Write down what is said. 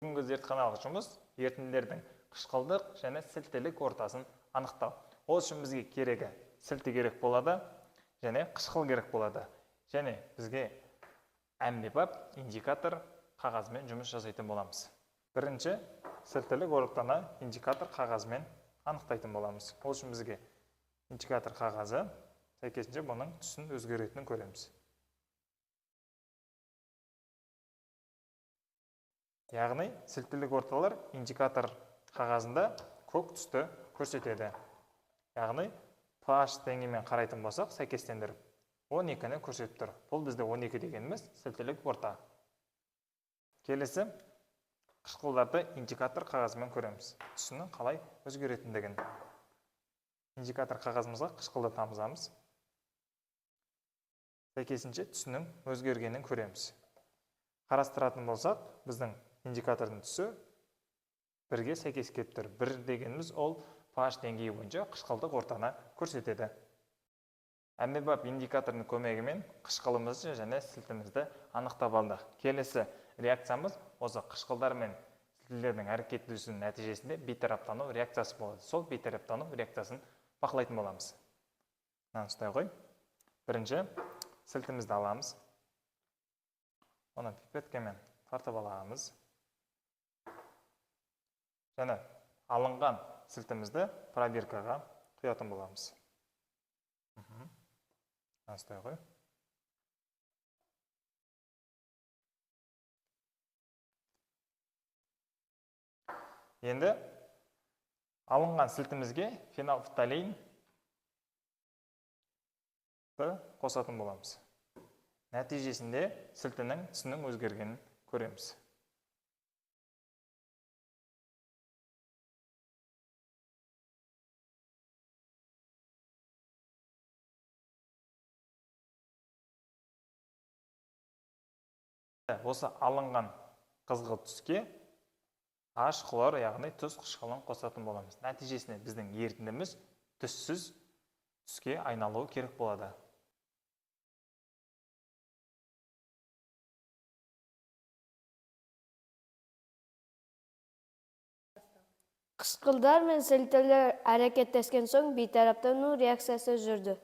Бүгінгі зертханалық жұмыс ерітінділердің қышқылдық және сілтілік ортасын анықтау. Ол үшін бізге керегі сілті керек болады және қышқыл керек болады. Және бізге әмбебап индикатор қағазымен жұмыс жасайтын боламыз. Бірінші сілтілік ортаны индикатор қағазымен анықтайтын боламыз. Ол үшін бізге индикатор қағазы сәйкесінше бұның түсін өзгеретінін көреміз. Яғни сілтілік орталар индикатор қағазында көк түсті көрсетеді. Яғни pH деңгейімен қарайтын болсақ, сәйкестендіріп 12-ні көрсетіп тұр. Бұл бізде 12 дегеніміз сілтілік орта. Келесі қышқылдарды индикатор қағазымен көреміз. Түсінің қалай өзгеретіндігін. Индикатор қағазымызға қышқылды тамызамыз. Сәйкесінше түсінің өзгергенін көреміз. Қарастыратын болсақ, біздің индикатордың түсі бірге сәйкес келіп тұр. Бір дегеніміз ол pH деңгейі бойынша қышқылдық ортаны көрсетеді. Әмбебап индикаторының көмегімен қышқылымызды және сілтімізді анықтап алдық. Келесі реакциямыз осы қышқылдар мен сілтілердің әрекеттесуінің нәтижесінде бейтараптану реакциясы болады. Сол бейтараптану реакциясын бақылайтын боламыз. Мынаны ұстай қой. Бірінші сілтімізді аламыз. Оны пипеткамен тартып аламыз. Және алынған сілтімізді пробиркаға құятын боламыз. Ұстай қой. Енді алынған сілтімізге фенолфталейн қосатын боламыз. Нәтижесінде сілтінің түсінің өзгергенін көреміз. Осы алынған қызғылт түске H хлор, яғни тұз қышқылын қосатын боламыз. Нәтижесінде біздің ерітіндіміз түссіз түске айналуы керек болады. Қышқылдар мен сілтілер әрекеттескен соң бейтараптану реакциясы жүрді.